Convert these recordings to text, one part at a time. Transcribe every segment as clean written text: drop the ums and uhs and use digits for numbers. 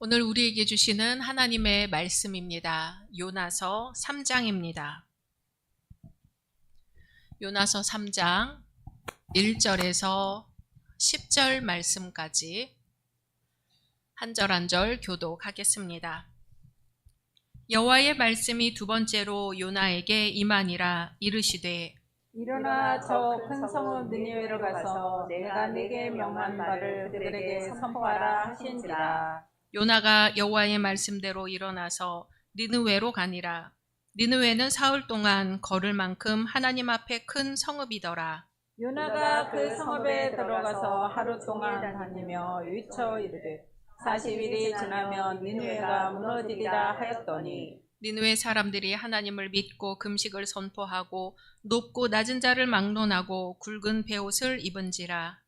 오늘 우리에게 주시는 하나님의 말씀입니다. 요나서 3장입니다. 요나서 3장 1절에서 10절 말씀까지 한 절 한 절 교독하겠습니다. 여호와의 말씀이 두 번째로 요나에게 임하니라. 이르시되 일어나 저 큰 성읍 느니웨로 가서 내가 네게 명한 바를 그들에게 선포하라 하신지라. 요나가 여호와의 말씀대로 일어나서 니느웨로 가니라. 니느웨는 사흘 동안 걸을 만큼 하나님 앞에 큰 성읍이더라. 요나가 그 성읍에 들어가서 하루 동안 다니며 위쳐 이르되 40일이 지나면 니느웨가 무너지리라 하였더니 니느웨 사람들이 하나님을 믿고 금식을 선포하고 높고 낮은 자를 막론하고 굵은 베옷을 입은지라.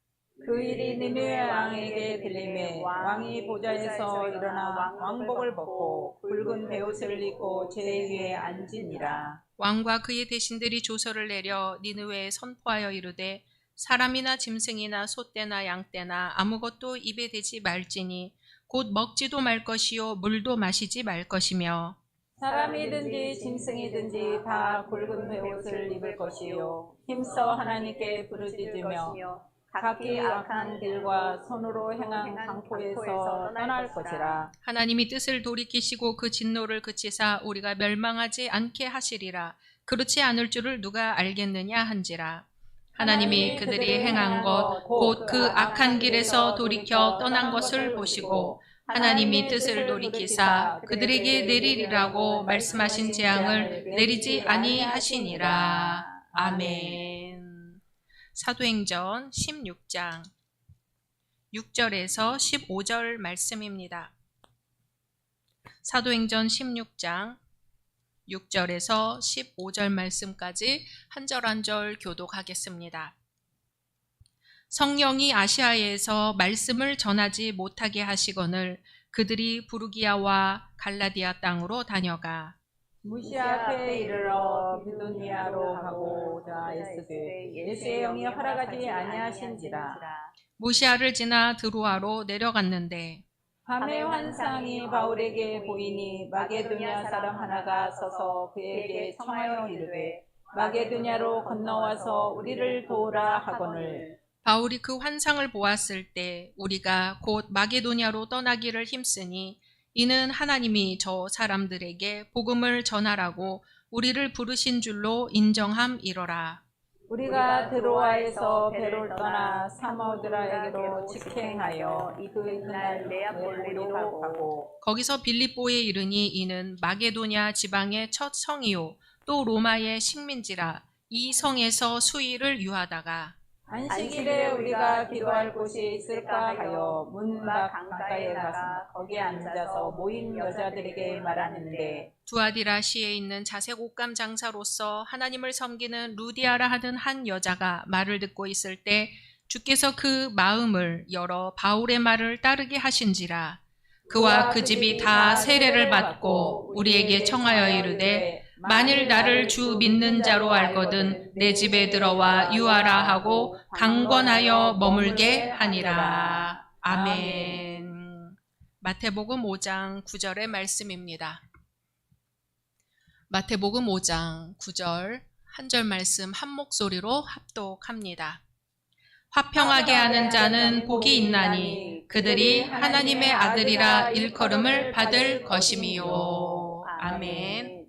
그 일이 니느웨 왕에게 들리매 왕이 보좌에서 일어나 왕복을 벗고 굵은 베옷을 입고 제 위에 앉으니라. 왕과 그의 대신들이 조서를 내려 니느웨에 선포하여 이르되 사람이나 짐승이나 소떼나 양떼나 아무것도 입에 대지 말지니 곧 먹지도 말 것이요 물도 마시지 말 것이며 사람이든지 짐승이든지 다 굵은 베옷을 입을 것이요 힘써 하나님께 부르짖으며 각기 악한 길과 손으로 행한 강포에서 떠날 것이라. 하나님이 뜻을 돌이키시고 그 진노를 그치사 우리가 멸망하지 않게 하시리라. 그렇지 않을 줄을 누가 알겠느냐 한지라. 하나님이 그들이 행한 것 곧 그 악한 길에서 돌이켜 떠난 것을 보시고 하나님이 뜻을 돌이키사 그들에게 내리리라고 말씀하신 재앙을 내리지 아니하시니라. 아멘. 사도행전 16장 6절에서 15절 말씀입니다. 사도행전 16장 6절에서 15절 말씀까지 한 절 한 절 교독하겠습니다. 성령이 아시아에서 말씀을 전하지 못하게 하시거늘 그들이 부르기아와 갈라디아 땅으로 다녀가 무시아 앞에 이르러 비두니아로 가고자 애쓰되 예수의 영이 허락하지 아니하신지라. 무시아를 지나 드로아로 내려갔는데 밤의 환상이 바울에게 보이니 마게도냐 사람 하나가 서서 그에게 청하여 이르되 마게도냐로 건너와서 우리를 도우라 하거늘 바울이 그 환상을 보았을 때 우리가 곧 마게도냐로 떠나기를 힘쓰니 이는 하나님이 저 사람들에게 복음을 전하라고 우리를 부르신 줄로 인정함이러라. 우리가 드로아에서 배를 떠나 사모드라에게로 직행하여 이튿날 네아폴리로 가고 거기서 빌립보에 이르니 이는 마게도냐 지방의 첫 성이요 또 로마의 식민지라. 이 성에서 수일을 유하다가 안식일에 우리가 기도할 곳이 있을까 하여 문밖 강가에 가서 거기에 앉아서 모인 여자들에게 말하는데 두아디라시에 있는 자색 옷감 장사로서 하나님을 섬기는 루디아라 하는 한 여자가 말을 듣고 있을 때 주께서 그 마음을 열어 바울의 말을 따르게 하신지라. 그와 그 집이 다 세례를 받고 우리에게 청하여 이르되 만일 나를 주 믿는 자로 알거든 내 집에 들어와 유하라 하고 강권하여 머물게 하니라. 아멘. 마태복음 5장 9절의 말씀입니다. 마태복음 5장 9절 한 절 말씀 한 목소리로 합독합니다. 화평하게 하는 자는 복이 있나니 그들이 하나님의 아들이라 일컬음을 받을 것임이요. 아멘.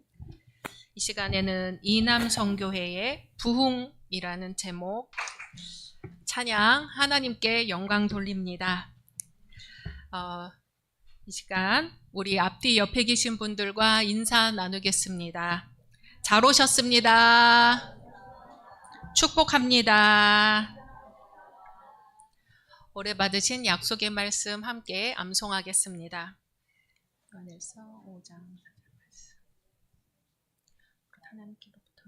이 시간에는 이남성교회의 부흥이라는 제목 찬양 하나님께 영광 돌립니다. 이 시간 우리 앞뒤 옆에 계신 분들과 인사 나누겠습니다. 잘 오셨습니다. 축복합니다. 올해 받으신 약속의 말씀 함께 암송하겠습니다. 요한일서 5장 하나님께로부터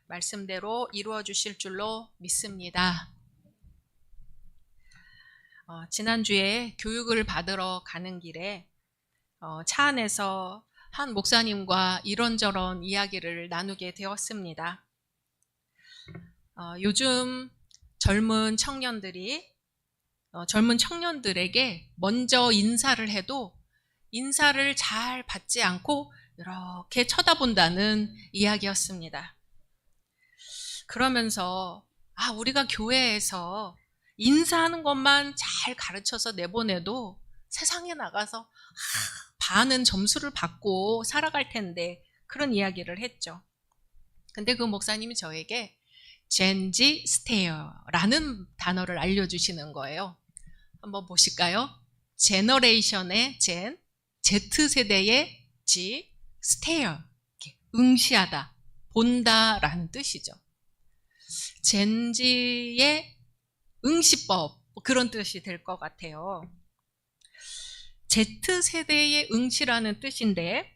말씀대로 이루어 주실 줄로 믿습니다. 지난주에 교육을 받으러 가는 길에 차 안에서 한 목사님과 이런저런 이야기를 나누게 되었습니다. 요즘 젊은 청년들에게 먼저 인사를 해도 인사를 잘 받지 않고 이렇게 쳐다본다는 이야기였습니다. 그러면서 우리가 교회에서 인사하는 것만 잘 가르쳐서 내보내도 세상에 나가서 반은 점수를 받고 살아갈 텐데, 그런 이야기를 했죠. 근데 그 목사님이 저에게 젠지 스테어라는 단어를 알려주시는 거예요. 한번 보실까요? 제너레이션의 젠, Z세대의 G, 스테어, 응시하다, 본다라는 뜻이죠. 젠지의 응시법, 그런 뜻이 될 것 같아요. Z세대의 응시라는 뜻인데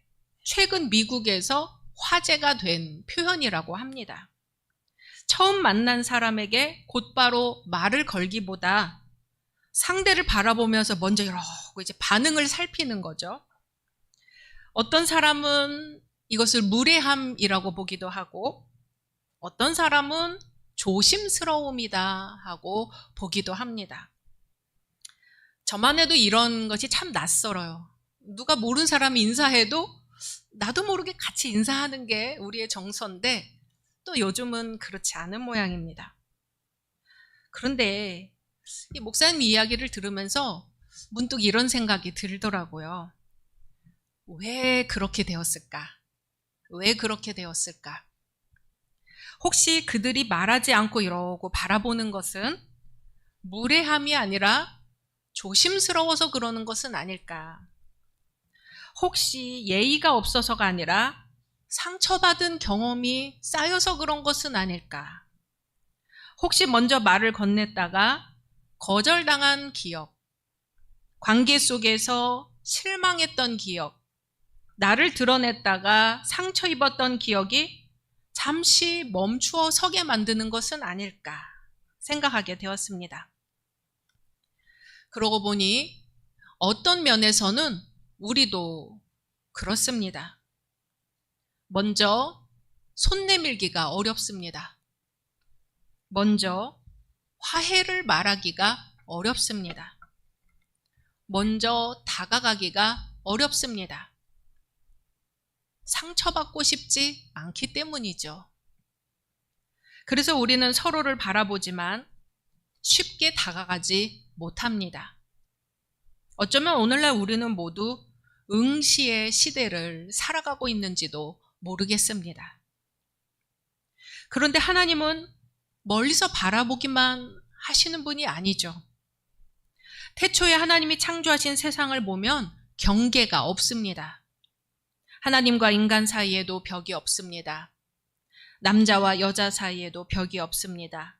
최근 미국에서 화제가 된 표현이라고 합니다. 처음 만난 사람에게 곧바로 말을 걸기보다 상대를 바라보면서 먼저 이러고 이제 반응을 살피는 거죠. 어떤 사람은 이것을 무례함이라고 보기도 하고, 어떤 사람은 조심스러움이다 하고 보기도 합니다. 저만 해도 이런 것이 참 낯설어요. 누가 모르는 사람이 인사해도 나도 모르게 같이 인사하는 게 우리의 정서인데, 또 요즘은 그렇지 않은 모양입니다. 그런데 이 목사님 이야기를 들으면서 문득 이런 생각이 들더라고요. 왜 그렇게 되었을까? 왜 그렇게 되었을까? 혹시 그들이 말하지 않고 이러고 바라보는 것은 무례함이 아니라 조심스러워서 그러는 것은 아닐까? 혹시 예의가 없어서가 아니라 상처받은 경험이 쌓여서 그런 것은 아닐까? 혹시 먼저 말을 건넸다가 거절당한 기억, 관계 속에서 실망했던 기억, 나를 드러냈다가 상처 입었던 기억이 잠시 멈추어 서게 만드는 것은 아닐까 생각하게 되었습니다. 그러고 보니 어떤 면에서는 우리도 그렇습니다. 먼저 손 내밀기가 어렵습니다. 먼저 화해를 말하기가 어렵습니다. 먼저 다가가기가 어렵습니다. 상처받고 싶지 않기 때문이죠. 그래서 우리는 서로를 바라보지만 쉽게 다가가지 못합니다. 어쩌면 오늘날 우리는 모두 응시의 시대를 살아가고 있는지도 모르겠습니다. 그런데 하나님은 멀리서 바라보기만 하시는 분이 아니죠. 태초에 하나님이 창조하신 세상을 보면 경계가 없습니다. 하나님과 인간 사이에도 벽이 없습니다. 남자와 여자 사이에도 벽이 없습니다.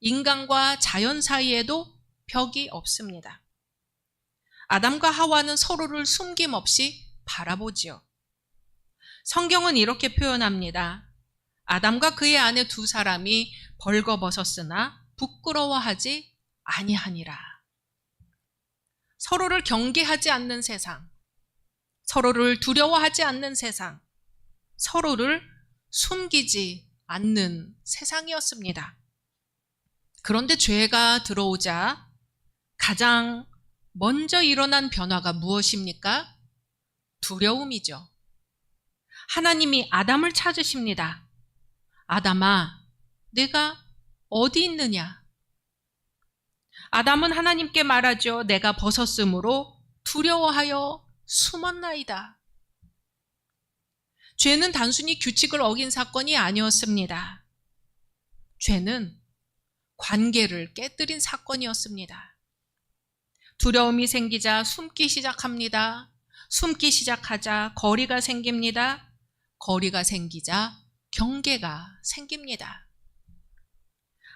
인간과 자연 사이에도 벽이 없습니다. 아담과 하와는 서로를 숨김없이 바라보지요. 성경은 이렇게 표현합니다. 아담과 그의 아내 두 사람이 벌거벗었으나 부끄러워하지 아니하니라. 서로를 경계하지 않는 세상, 서로를 두려워하지 않는 세상, 서로를 숨기지 않는 세상이었습니다. 그런데 죄가 들어오자 가장 먼저 일어난 변화가 무엇입니까? 두려움이죠. 하나님이 아담을 찾으십니다. 아담아, 내가 어디 있느냐? 아담은 하나님께 말하죠. 내가 벗었으므로 두려워하여 숨었나이다. 죄는 단순히 규칙을 어긴 사건이 아니었습니다. 죄는 관계를 깨뜨린 사건이었습니다. 두려움이 생기자 숨기 시작합니다. 숨기 시작하자 거리가 생깁니다. 거리가 생기자 경계가 생깁니다.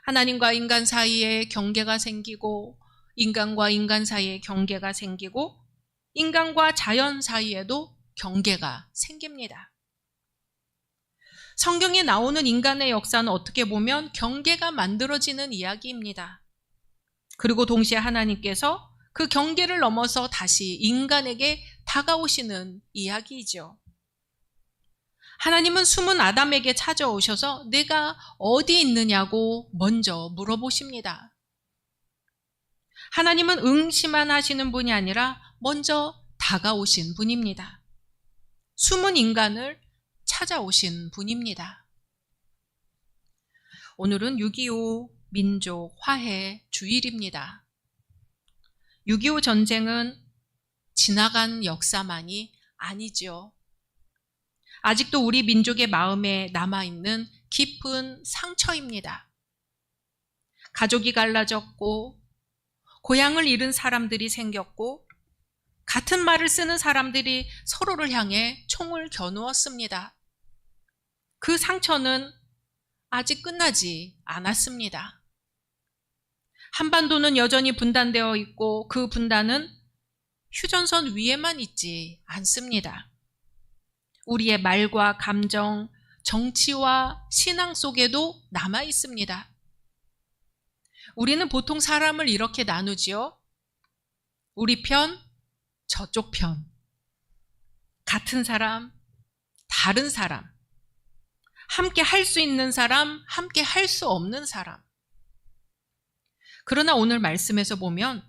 하나님과 인간 사이에 경계가 생기고, 인간과 인간 사이에 경계가 생기고, 인간과 자연 사이에도 경계가 생깁니다. 성경에 나오는 인간의 역사는 어떻게 보면 경계가 만들어지는 이야기입니다. 그리고 동시에 하나님께서 그 경계를 넘어서 다시 인간에게 다가오시는 이야기이죠. 하나님은 숨은 아담에게 찾아오셔서 내가 어디 있느냐고 먼저 물어보십니다. 하나님은 응시만 하시는 분이 아니라 먼저 다가오신 분입니다. 숨은 인간을 찾아오신 분입니다. 오늘은 6.25 민족 화해 주일입니다. 6.25 전쟁은 지나간 역사만이 아니죠. 아직도 우리 민족의 마음에 남아있는 깊은 상처입니다. 가족이 갈라졌고, 고향을 잃은 사람들이 생겼고, 같은 말을 쓰는 사람들이 서로를 향해 총을 겨누었습니다. 그 상처는 아직 끝나지 않았습니다. 한반도는 여전히 분단되어 있고 그 분단은 휴전선 위에만 있지 않습니다. 우리의 말과 감정, 정치와 신앙 속에도 남아 있습니다. 우리는 보통 사람을 이렇게 나누지요. 우리 편, 저쪽 편. 같은 사람, 다른 사람. 함께 할 수 있는 사람, 함께 할 수 없는 사람. 그러나 오늘 말씀에서 보면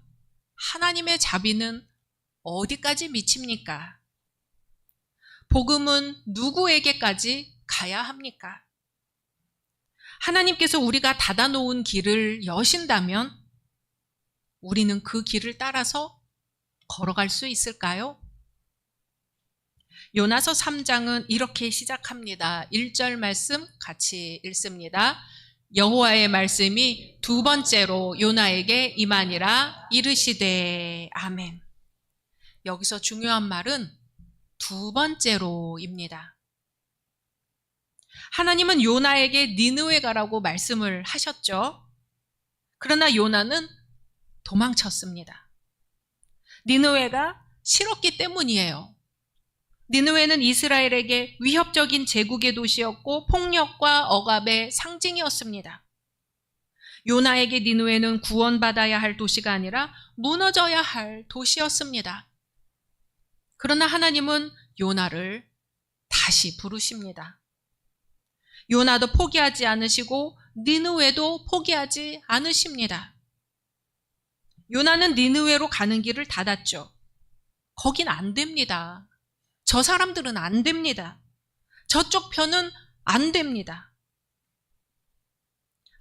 하나님의 자비는 어디까지 미칩니까? 복음은 누구에게까지 가야 합니까? 하나님께서 우리가 닫아놓은 길을 여신다면 우리는 그 길을 따라서 걸어갈 수 있을까요? 요나서 3장은 이렇게 시작합니다. 1절 말씀 같이 읽습니다. 여호와의 말씀이 두 번째로 요나에게 임하니라 이르시되 아멘. 여기서 중요한 말은 두 번째로입니다. 하나님은 요나에게 니느웨 가라고 말씀을 하셨죠. 그러나 요나는 도망쳤습니다. 니느웨가 싫었기 때문이에요. 니느웨는 이스라엘에게 위협적인 제국의 도시였고 폭력과 억압의 상징이었습니다. 요나에게 니느웨는 구원받아야 할 도시가 아니라 무너져야 할 도시였습니다. 그러나 하나님은 요나를 다시 부르십니다. 요나도 포기하지 않으시고 니느웨도 포기하지 않으십니다. 요나는 니느웨로 가는 길을 닫았죠. 거긴 안 됩니다. 저 사람들은 안 됩니다. 저쪽 편은 안 됩니다.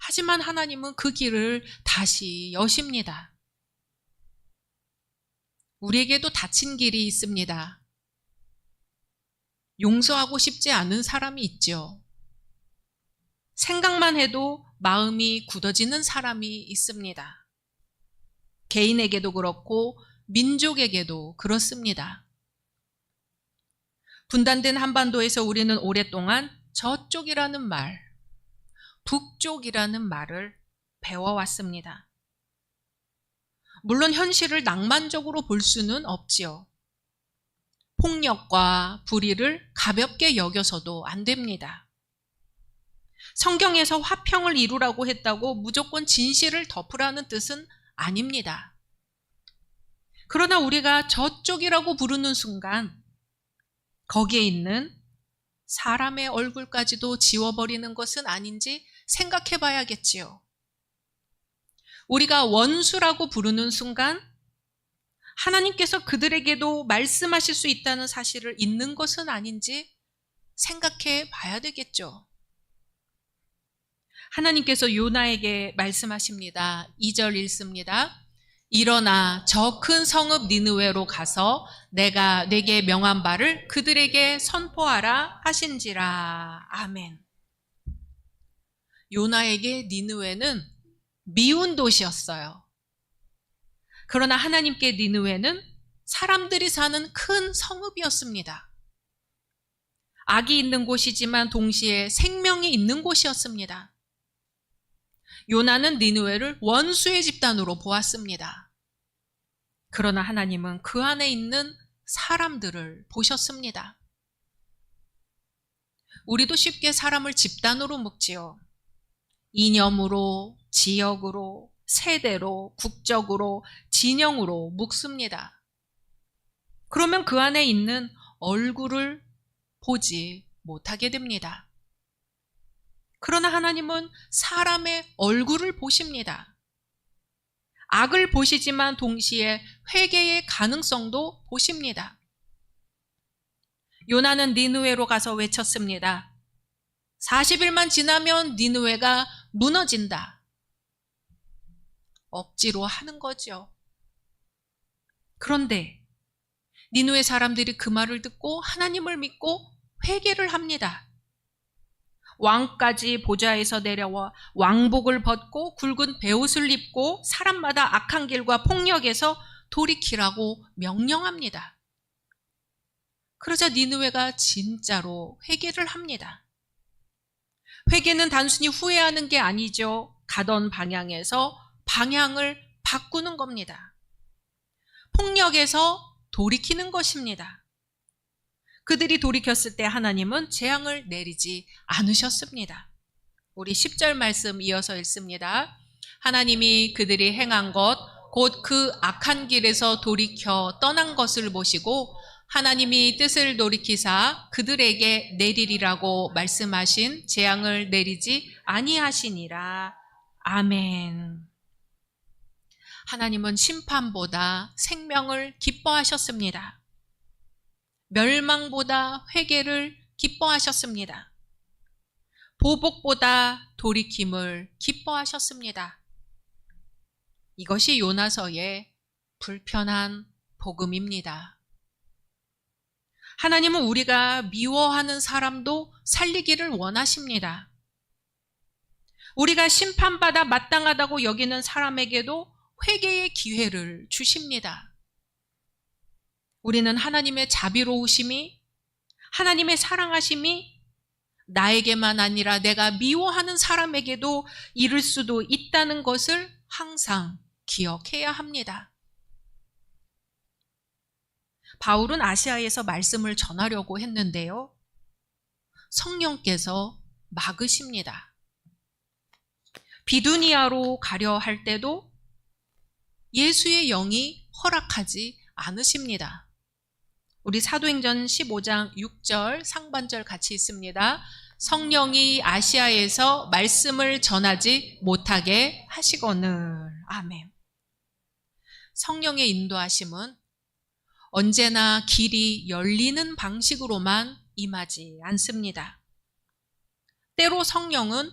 하지만 하나님은 그 길을 다시 여십니다. 우리에게도 닫힌 길이 있습니다. 용서하고 싶지 않은 사람이 있죠. 생각만 해도 마음이 굳어지는 사람이 있습니다. 개인에게도 그렇고 민족에게도 그렇습니다. 분단된 한반도에서 우리는 오랫동안 저쪽이라는 말, 북쪽이라는 말을 배워왔습니다. 물론 현실을 낭만적으로 볼 수는 없지요. 폭력과 불의를 가볍게 여겨서도 안 됩니다. 성경에서 화평을 이루라고 했다고 무조건 진실을 덮으라는 뜻은 아닙니다. 그러나 우리가 저쪽이라고 부르는 순간 거기에 있는 사람의 얼굴까지도 지워버리는 것은 아닌지 생각해 봐야겠지요. 우리가 원수라고 부르는 순간 하나님께서 그들에게도 말씀하실 수 있다는 사실을 잊는 것은 아닌지 생각해 봐야 되겠죠. 하나님께서 요나에게 말씀하십니다. 2절 읽습니다. 일어나 저 큰 성읍 니느웨로 가서 내가 네게 명한 바를 그들에게 선포하라 하신지라. 아멘. 요나에게 니느웨는 미운 도시였어요. 그러나 하나님께 니느웨는 사람들이 사는 큰 성읍이었습니다. 악이 있는 곳이지만 동시에 생명이 있는 곳이었습니다. 요나는 니느웨를 원수의 집단으로 보았습니다. 그러나 하나님은 그 안에 있는 사람들을 보셨습니다. 우리도 쉽게 사람을 집단으로 묶지요. 이념으로, 지역으로, 세대로, 국적으로, 진영으로 묶습니다. 그러면 그 안에 있는 얼굴을 보지 못하게 됩니다. 그러나 하나님은 사람의 얼굴을 보십니다. 악을 보시지만 동시에 회개의 가능성도 보십니다. 요나는 니느웨로 가서 외쳤습니다. 40일만 지나면 니느웨가 무너진다. 억지로 하는 거죠. 그런데 니느웨 사람들이 그 말을 듣고 하나님을 믿고 회개를 합니다. 왕까지 보좌에서 내려와 왕복을 벗고 굵은 베옷을 입고 사람마다 악한 길과 폭력에서 돌이키라고 명령합니다. 그러자 니느웨가 진짜로 회개를 합니다. 회개는 단순히 후회하는 게 아니죠. 가던 방향에서 방향을 바꾸는 겁니다. 폭력에서 돌이키는 것입니다. 그들이 돌이켰을 때 하나님은 재앙을 내리지 않으셨습니다. 우리 10절 말씀 이어서 읽습니다. 하나님이 그들이 행한 것, 곧 그 악한 길에서 돌이켜 떠난 것을 보시고 하나님이 뜻을 돌이키사 그들에게 내리리라고 말씀하신 재앙을 내리지 아니하시니라. 아멘. 하나님은 심판보다 생명을 기뻐하셨습니다. 멸망보다 회개를 기뻐하셨습니다. 보복보다 돌이킴을 기뻐하셨습니다. 이것이 요나서의 불편한 복음입니다. 하나님은 우리가 미워하는 사람도 살리기를 원하십니다. 우리가 심판받아 마땅하다고 여기는 사람에게도 회개의 기회를 주십니다. 우리는 하나님의 자비로우심이, 하나님의 사랑하심이 나에게만 아니라 내가 미워하는 사람에게도 이를 수도 있다는 것을 항상 기억해야 합니다. 바울은 아시아에서 말씀을 전하려고 했는데요. 성령께서 막으십니다. 비두니아로 가려 할 때도 예수의 영이 허락하지 않으십니다. 우리 사도행전 15장 6절 상반절 같이 있습니다. 성령이 아시아에서 말씀을 전하지 못하게 하시거늘. 아멘. 성령의 인도하심은 언제나 길이 열리는 방식으로만 임하지 않습니다. 때로 성령은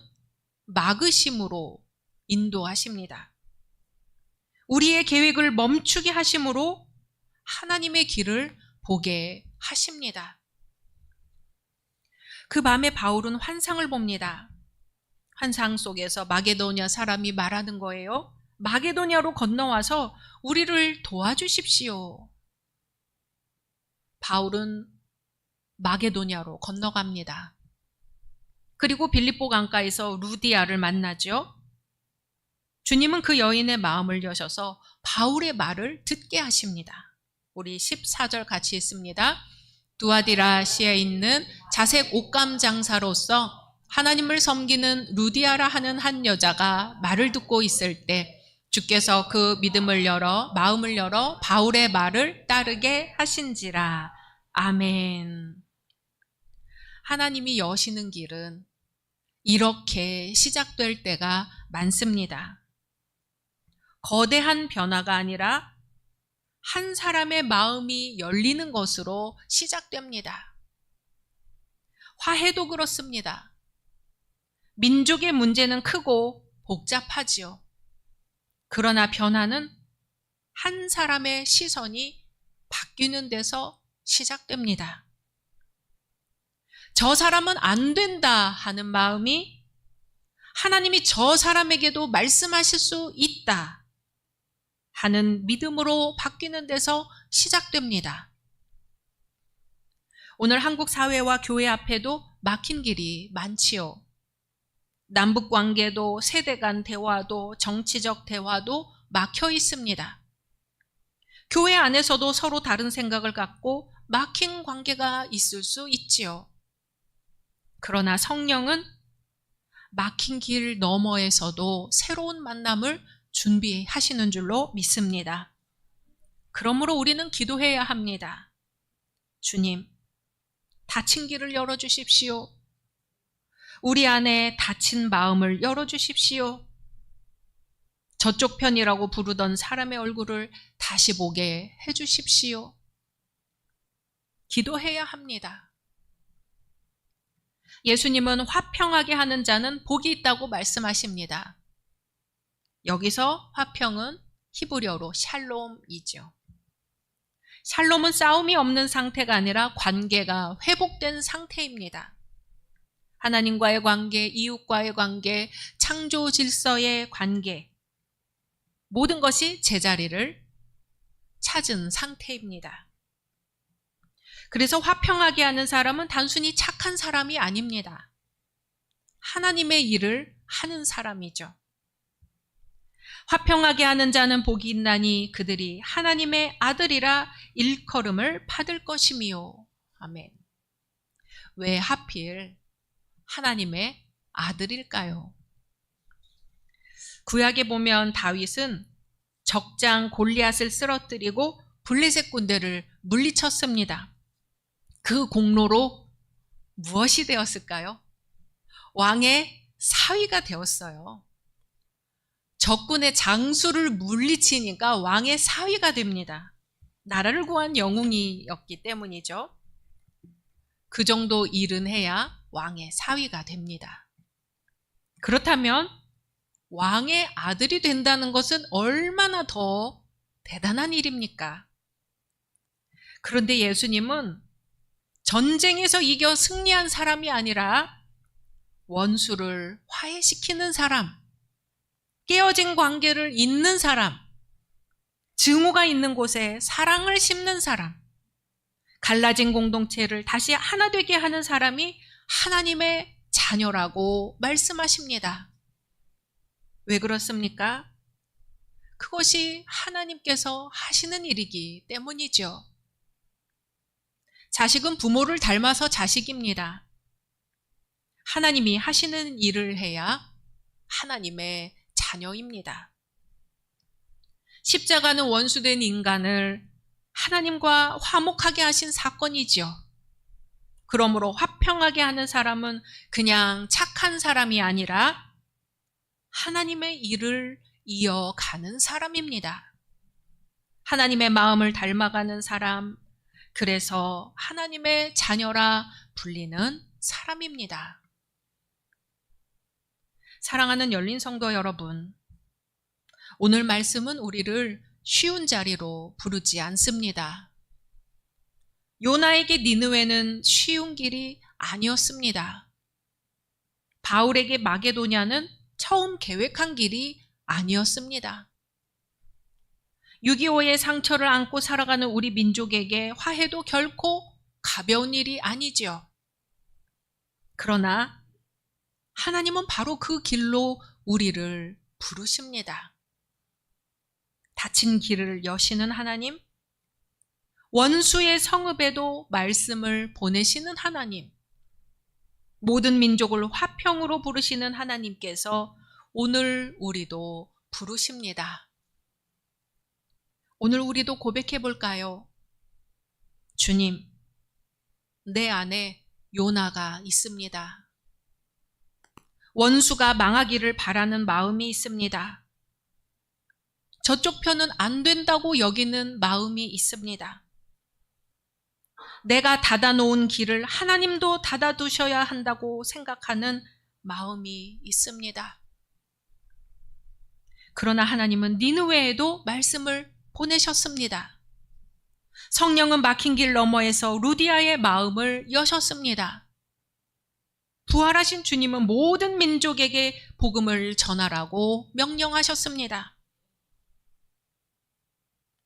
막으심으로 인도하십니다. 우리의 계획을 멈추게 하심으로 하나님의 길을 보게 하십니다. 그 밤에 바울은 환상을 봅니다. 환상 속에서 마게도냐 사람이 말하는 거예요. 마게도냐로 건너와서 우리를 도와주십시오. 바울은 마게도냐로 건너갑니다. 그리고 빌립보 강가에서 루디아를 만나죠. 주님은 그 여인의 마음을 여셔서 바울의 말을 듣게 하십니다. 우리 14절 같이 있습니다. 두아디라시에 있는 자색 옷감 장사로서 하나님을 섬기는 루디아라 하는 한 여자가 말을 듣고 있을 때 주께서 그 마음을 열어 바울의 말을 따르게 하신지라. 아멘. 하나님이 여시는 길은 이렇게 시작될 때가 많습니다. 거대한 변화가 아니라 한 사람의 마음이 열리는 것으로 시작됩니다. 화해도 그렇습니다. 민족의 문제는 크고 복잡하지요. 그러나 변화는 한 사람의 시선이 바뀌는 데서 시작됩니다. 저 사람은 안 된다 하는 마음이 하나님이 저 사람에게도 말씀하실 수 있다 하는 믿음으로 바뀌는 데서 시작됩니다. 오늘 한국 사회와 교회 앞에도 막힌 길이 많지요. 남북 관계도 세대 간 대화도 정치적 대화도 막혀 있습니다. 교회 안에서도 서로 다른 생각을 갖고 막힌 관계가 있을 수 있지요. 그러나 성령은 막힌 길 너머에서도 새로운 만남을 준비하시는 줄로 믿습니다. 그러므로 우리는 기도해야 합니다. 주님, 닫힌 길을 열어주십시오. 우리 안에 닫힌 마음을 열어주십시오. 저쪽 편이라고 부르던 사람의 얼굴을 다시 보게 해주십시오. 기도해야 합니다. 예수님은 화평하게 하는 자는 복이 있다고 말씀하십니다. 여기서 화평은 히브리어로 샬롬이죠. 샬롬은 싸움이 없는 상태가 아니라 관계가 회복된 상태입니다. 하나님과의 관계, 이웃과의 관계, 창조 질서의 관계, 모든 것이 제자리를 찾은 상태입니다. 그래서 화평하게 하는 사람은 단순히 착한 사람이 아닙니다. 하나님의 일을 하는 사람이죠. 화평하게 하는 자는 복이 있나니 그들이 하나님의 아들이라 일컬음을 받을 것이미요. 아멘. 왜 하필 하나님의 아들일까요? 구약에 보면 다윗은 적장 골리앗을 쓰러뜨리고 블레셋 군대를 물리쳤습니다. 그 공로로 무엇이 되었을까요? 왕의 사위가 되었어요. 적군의 장수를 물리치니까 왕의 사위가 됩니다. 나라를 구한 영웅이었기 때문이죠. 그 정도 일은 해야 왕의 사위가 됩니다. 그렇다면 왕의 아들이 된다는 것은 얼마나 더 대단한 일입니까? 그런데 예수님은 전쟁에서 이겨 승리한 사람이 아니라 원수를 화해시키는 사람, 깨어진 관계를 잇는 사람, 증오가 있는 곳에 사랑을 심는 사람, 갈라진 공동체를 다시 하나 되게 하는 사람이 하나님의 자녀라고 말씀하십니다. 왜 그렇습니까? 그것이 하나님께서 하시는 일이기 때문이죠. 자식은 부모를 닮아서 자식입니다. 하나님이 하시는 일을 해야 하나님의 자녀입니다. 십자가는 원수된 인간을 하나님과 화목하게 하신 사건이죠. 그러므로 화평하게 하는 사람은 그냥 착한 사람이 아니라 하나님의 일을 이어가는 사람입니다. 하나님의 마음을 닮아가는 사람, 그래서 하나님의 자녀라 불리는 사람입니다. 사랑하는 열린 성도 여러분, 오늘 말씀은 우리를 쉬운 자리로 부르지 않습니다. 요나에게 니느웨는 쉬운 길이 아니었습니다. 바울에게 마게도냐는 처음 계획한 길이 아니었습니다. 6.25의 상처를 안고 살아가는 우리 민족에게 화해도 결코 가벼운 일이 아니죠. 그러나 하나님은 바로 그 길로 우리를 부르십니다. 닫힌 길을 여시는 하나님, 원수의 성읍에도 말씀을 보내시는 하나님, 모든 민족을 화평으로 부르시는 하나님께서 오늘 우리도 부르십니다. 오늘 우리도 고백해 볼까요? 주님, 내 안에 요나가 있습니다. 원수가 망하기를 바라는 마음이 있습니다. 저쪽 편은 안 된다고 여기는 마음이 있습니다. 내가 닫아놓은 길을 하나님도 닫아두셔야 한다고 생각하는 마음이 있습니다. 그러나 하나님은 니느웨에도 말씀을 보내셨습니다. 성령은 막힌 길 너머에서 루디아의 마음을 여셨습니다. 부활하신 주님은 모든 민족에게 복음을 전하라고 명령하셨습니다.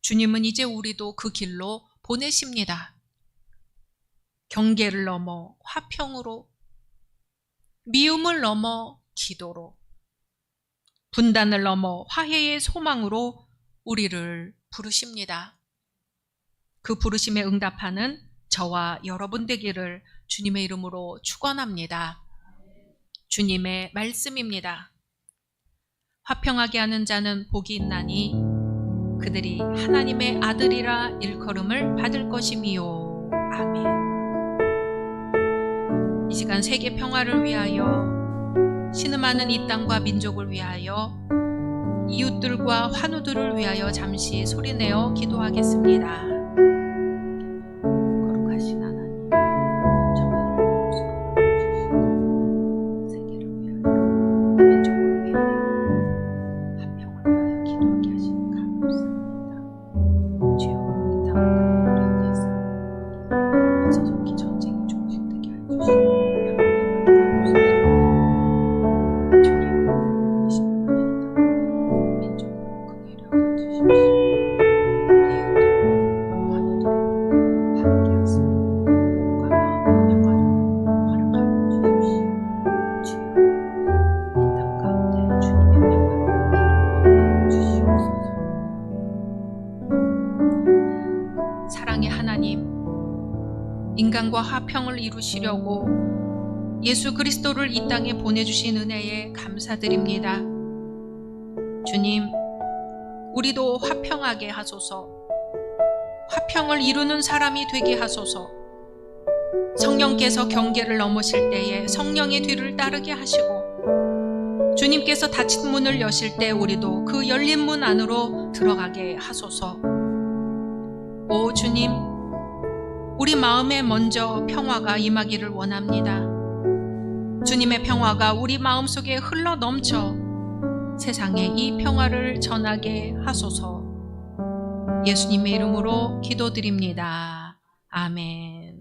주님은 이제 우리도 그 길로 보내십니다. 경계를 넘어 화평으로, 미움을 넘어 기도로, 분단을 넘어 화해의 소망으로 우리를 부르십니다. 그 부르심에 응답하는 저와 여러분 되기를 주님의 이름으로 축원합니다. 주님의 말씀입니다. 화평하게 하는 자는 복이 있나니 그들이 하나님의 아들이라 일컬음을 받을 것이미요. 아멘. 이 시간 세계 평화를 위하여, 신음하는 이 땅과 민족을 위하여, 이웃들과 환우들을 위하여 잠시 소리내어 기도하겠습니다. 거룩하신 하나님, 정의를 주시고 세계를 위하여, 민족을 위하여, 화평을 위하여 기도하게 하시니 감사합니다. 주여, 이 땅을 어려우게 해서 어서속히 전쟁이 종식되게 하여 주시고 사랑의 하나님, 인간과 화평을 이루시려고 예수 그리스도를 이 땅에 보내주신 은혜에 감사드립니다. 주님, 우리도 화평하게 하소서, 화평을 이루는 사람이 되게 하소서. 성령께서 경계를 넘으실 때에 성령의 뒤를 따르게 하시고, 주님께서 닫힌 문을 여실 때 우리도 그 열린 문 안으로 들어가게 하소서. 오 주님, 우리 마음에 먼저 평화가 임하기를 원합니다. 주님의 평화가 우리 마음속에 흘러 넘쳐 세상에 이 평화를 전하게 하소서. 예수님의 이름으로 기도드립니다. 아멘.